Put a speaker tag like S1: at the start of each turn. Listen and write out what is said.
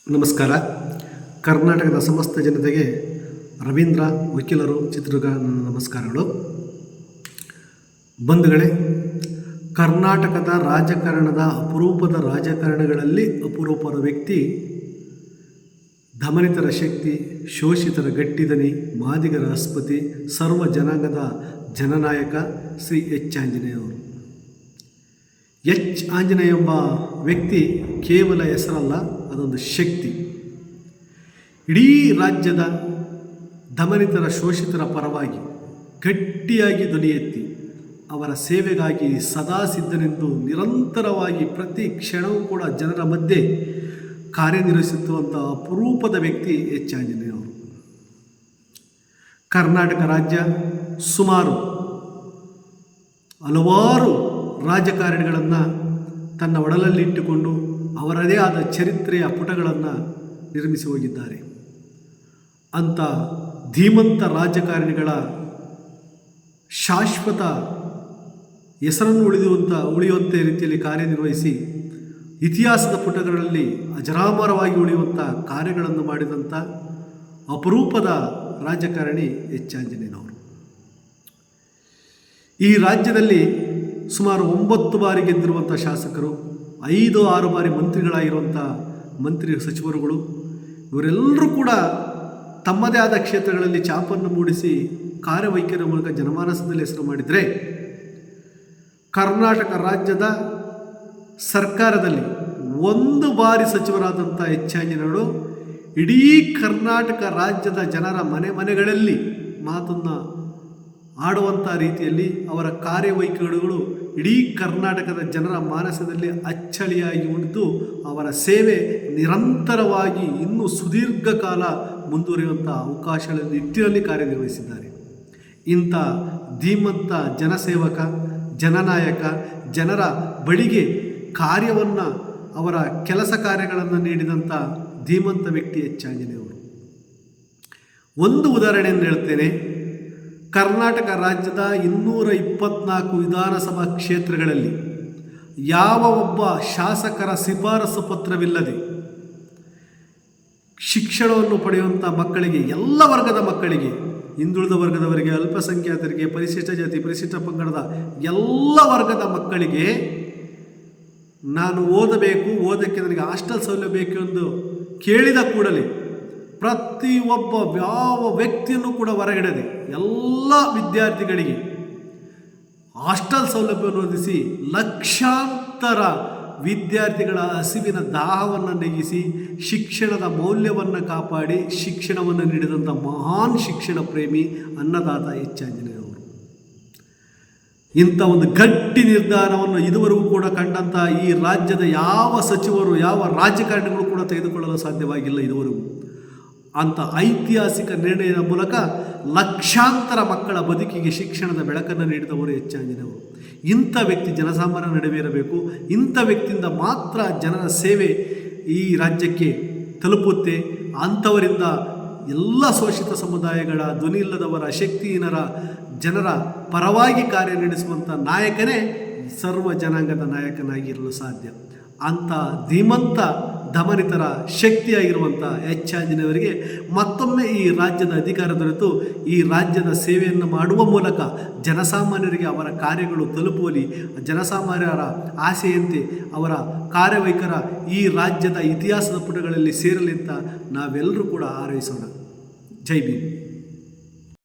S1: ನಮಸ್ಕಾರ. ಕರ್ನಾಟಕದ ಸಮಸ್ತ ಜನತೆಗೆ ರವೀಂದ್ರ ವಕೀಲರು ಚಿತ್ರದುರ್ಗ ನನ್ನ ನಮಸ್ಕಾರಗಳು. ಬಂಧುಗಳೇ, ಕರ್ನಾಟಕದ ರಾಜಕಾರಣದ ಅಪರೂಪದ ರಾಜಕಾರಣಿಗಳಲ್ಲಿ ಅಪರೂಪದ ವ್ಯಕ್ತಿ, ದಮನಿತರ ಶಕ್ತಿ, ಶೋಷಿತರ ಗಟ್ಟಿದನಿ, ಮಾದಿಗರ ಅಸ್ಪತಿ, ಸರ್ವ ಜನಾಂಗದ ಜನನಾಯಕ ಶ್ರೀ ಎಚ್ ಆಂಜನೇಯವರು. ಎಚ್ ಆಂಜನೇಯ ಎಂಬ ವ್ಯಕ್ತಿ ಕೇವಲ ಹೆಸರಲ್ಲ, ಅದೊಂದು ಶಕ್ತಿ. ಇಡೀ ರಾಜ್ಯದ ದಮನಿತರ ಶೋಷಿತರ ಪರವಾಗಿ ಗಟ್ಟಿಯಾಗಿ ಧ್ವನಿ ಎತ್ತಿ ಅವರ ಸೇವೆಗಾಗಿ ಸದಾ ಸಿದ್ಧನೆಂದು ನಿರಂತರವಾಗಿ ಪ್ರತಿ ಕ್ಷಣವೂ ಕೂಡ ಜನರ ಮಧ್ಯೆ ಕಾರ್ಯನಿರ್ವಹಿಸುತ್ತಿರುವಂಥ ಅಪರೂಪದ ವ್ಯಕ್ತಿ ಎಚ್ ಆಂಜನೇಯವರು. ಕರ್ನಾಟಕ ರಾಜ್ಯ ಸುಮಾರು ಹಲವಾರು ರಾಜಕಾರಣಿಗಳನ್ನು ತನ್ನ ಒಡಲಲ್ಲಿ ಇಟ್ಟುಕೊಂಡು ಅವರದೇ ಆದ ಚರಿತ್ರೆಯ ಪುಟಗಳನ್ನು ನಿರ್ಮಿಸಿ ಹೋಗಿದ್ದಾರೆ. ಅಂಥ ಧೀಮಂತ ರಾಜಕಾರಣಿಗಳ ಶಾಶ್ವತ ಹೆಸರನ್ನು ಉಳಿಯುವಂಥ ರೀತಿಯಲ್ಲಿ ಕಾರ್ಯನಿರ್ವಹಿಸಿ ಇತಿಹಾಸದ ಪುಟಗಳಲ್ಲಿ ಅಜರಾಮರವಾಗಿ ಉಳಿಯುವಂಥ ಕಾರ್ಯಗಳನ್ನು ಮಾಡಿದಂಥ ಅಪರೂಪದ ರಾಜಕಾರಣಿ ಎಚ್ ಆಂಜನೇಯನವರು. ಈ ರಾಜ್ಯದಲ್ಲಿ ಸುಮಾರು 9 ಬಾರಿ ಗೆದ್ದಿರುವಂಥ ಶಾಸಕರು, 5-6 ಬಾರಿ ಮಂತ್ರಿಗಳಾಗಿರುವಂಥ ಮಂತ್ರಿ ಸಚಿವರುಗಳು, ಇವರೆಲ್ಲರೂ ಕೂಡ ತಮ್ಮದೇ ಆದ ಕ್ಷೇತ್ರಗಳಲ್ಲಿ ಛಾಪನ್ನು ಮೂಡಿಸಿ ಕಾರ್ಯವೈಖರಿಯ ಮೂಲಕ ಜನಮಾನಸದಲ್ಲಿ ಹೆಸರು ಮಾಡಿದರೆ, ಕರ್ನಾಟಕ ರಾಜ್ಯದ ಸರ್ಕಾರದಲ್ಲಿ 1 ಬಾರಿ ಸಚಿವರಾದಂಥ ಎಚ್ ಆಂಜನೇಯವರು ಇಡೀ ಕರ್ನಾಟಕ ರಾಜ್ಯದ ಜನರ ಮನೆಗಳಲ್ಲಿ ಮಾತನ್ನು ಆಡುವಂಥ ರೀತಿಯಲ್ಲಿ ಅವರ ಕಾರ್ಯವೈಖರಿಗಳು ಇಡೀ ಕರ್ನಾಟಕದ ಜನರ ಮಾನಸದಲ್ಲಿ ಅಚ್ಚಳಿಯಾಗಿ ಉಳಿದು ಅವರ ಸೇವೆ ನಿರಂತರವಾಗಿ ಇನ್ನೂ ಸುದೀರ್ಘ ಕಾಲ ಮುಂದುವರಿಯುವಂಥ ಅವಕಾಶಗಳ ನಿಟ್ಟಿನಲ್ಲಿ ಕಾರ್ಯನಿರ್ವಹಿಸಿದ್ದಾರೆ. ಇಂಥ ಧೀಮಂತ ಜನಸೇವಕ, ಜನನಾಯಕ, ಜನರ ಬಳಿಗೆ ಕಾರ್ಯವನ್ನು, ಅವರ ಕೆಲಸ ಕಾರ್ಯಗಳನ್ನು ನೀಡಿದಂಥ ಧೀಮಂತ ವ್ಯಕ್ತಿ ಎಚ್ ಆಂಜನೇಯವರು. ಒಂದು ಉದಾಹರಣೆಯನ್ನು ಹೇಳ್ತೇನೆ. ಕರ್ನಾಟಕ ರಾಜ್ಯದ 224 ವಿಧಾನಸಭಾ ಕ್ಷೇತ್ರಗಳಲ್ಲಿ ಯಾವ ಒಬ್ಬ ಶಾಸಕರ ಶಿಫಾರಸು ಪತ್ರವಿಲ್ಲದೆ ಶಿಕ್ಷಣವನ್ನು ಪಡೆಯುವಂಥ ಮಕ್ಕಳಿಗೆ, ಎಲ್ಲ ವರ್ಗದ ಮಕ್ಕಳಿಗೆ, ಹಿಂದುಳಿದ ವರ್ಗದವರಿಗೆ, ಅಲ್ಪಸಂಖ್ಯಾತರಿಗೆ, ಪರಿಶಿಷ್ಟ ಜಾತಿ, ಪರಿಶಿಷ್ಟ ಪಂಗಡದ ಎಲ್ಲ ವರ್ಗದ ಮಕ್ಕಳಿಗೆ ನಾನು ಓದಕ್ಕೆ ನನಗೆ ಹಾಸ್ಟೆಲ್ ಸೌಲಭ್ಯ ಬೇಕು ಎಂದು ಕೇಳಿದ ಕೂಡಲೇ ಪ್ರತಿಯೊಬ್ಬ ಯಾವ ವ್ಯಕ್ತಿಯನ್ನು ಕೂಡ ಹೊರಗಿಡದೆ ಎಲ್ಲ ವಿದ್ಯಾರ್ಥಿಗಳಿಗೆ ಹಾಸ್ಟೆಲ್ ಸೌಲಭ್ಯವನ್ನು ಒದಗಿಸಿ ಲಕ್ಷಾಂತರ ವಿದ್ಯಾರ್ಥಿಗಳ ಹಸಿವಿನ ದಾಹವನ್ನು ನೆಗಿಸಿ ಶಿಕ್ಷಣದ ಮೌಲ್ಯವನ್ನು ಕಾಪಾಡಿ ಶಿಕ್ಷಣವನ್ನು ನೀಡಿದಂಥ ಮಹಾನ್ ಶಿಕ್ಷಣ ಪ್ರೇಮಿ ಅನ್ನದಾತ ಎಚ್ ಆಂಜನೇಯವರು. ಇಂಥ ಒಂದು ಗಟ್ಟಿ ನಿರ್ಧಾರವನ್ನು ಇದುವರೆಗೂ ಕೂಡ ಕಂಡಂಥ ಈ ರಾಜ್ಯದ ಯಾವ ಸಚಿವರು, ಯಾವ ರಾಜಕಾರಣಿಗಳು ಕೂಡ ತೆಗೆದುಕೊಳ್ಳಲು ಸಾಧ್ಯವಾಗಿಲ್ಲ ಇದುವರೆಗೂ. ಅಂಥ ಐತಿಹಾಸಿಕ ನಿರ್ಣಯದ ಮೂಲಕ ಲಕ್ಷಾಂತರ ಮಕ್ಕಳ ಬದುಕಿಗೆ ಶಿಕ್ಷಣದ ಬೆಳಕನ್ನು ನೀಡಿದವರು ಎಚ್ ಆಂಜನೇಯವರು. ಇಂಥ ವ್ಯಕ್ತಿ ಜನಸಾಮಾನ್ಯರ ನಡುವೆ ಇರಬೇಕು. ಇಂಥ ವ್ಯಕ್ತಿಯಿಂದ ಮಾತ್ರ ಜನರ ಸೇವೆ ಈ ರಾಜ್ಯಕ್ಕೆ ತಲುಪುತ್ತೆ. ಅಂಥವರಿಂದ ಎಲ್ಲ ಶೋಷಿತ ಸಮುದಾಯಗಳ, ಧ್ವನಿ ಇಲ್ಲದವರ, ಶಕ್ತಿಹೀನರ ಜನರ ಪರವಾಗಿ ಕಾರ್ಯನಿರ್ವಹಿಸುವಂಥ ನಾಯಕನೇ ಸರ್ವ ಜನಾಂಗದ ನಾಯಕನಾಗಿರಲು ಸಾಧ್ಯ. ಅಂಥ ಧೀಮಂತ ದಮನಿತರ ಶಕ್ತಿಯಾಗಿರುವಂಥ ಎಚ್ ಆಂಜನೇಯವರಿಗೆ ಮತ್ತೊಮ್ಮೆ ಈ ರಾಜ್ಯದ ಅಧಿಕಾರ ದೊರೆತು ಈ ರಾಜ್ಯದ ಸೇವೆಯನ್ನು ಮಾಡುವ ಮೂಲಕ ಜನಸಾಮಾನ್ಯರಿಗೆ ಅವರ ಕಾರ್ಯಗಳು ತಲುಪುವಲ್ಲಿ, ಜನಸಾಮಾನ್ಯರ ಆಸೆಯಂತೆ ಅವರ ಕಾರ್ಯವೈಖರ ಈ ರಾಜ್ಯದ ಇತಿಹಾಸದ ಪುಟಗಳಲ್ಲಿ ಸೇರಲಿ ಅಂತ ನಾವೆಲ್ಲರೂ ಕೂಡ ಹಾರೈಸೋಣ. ಜೈ ಭೀಮ್.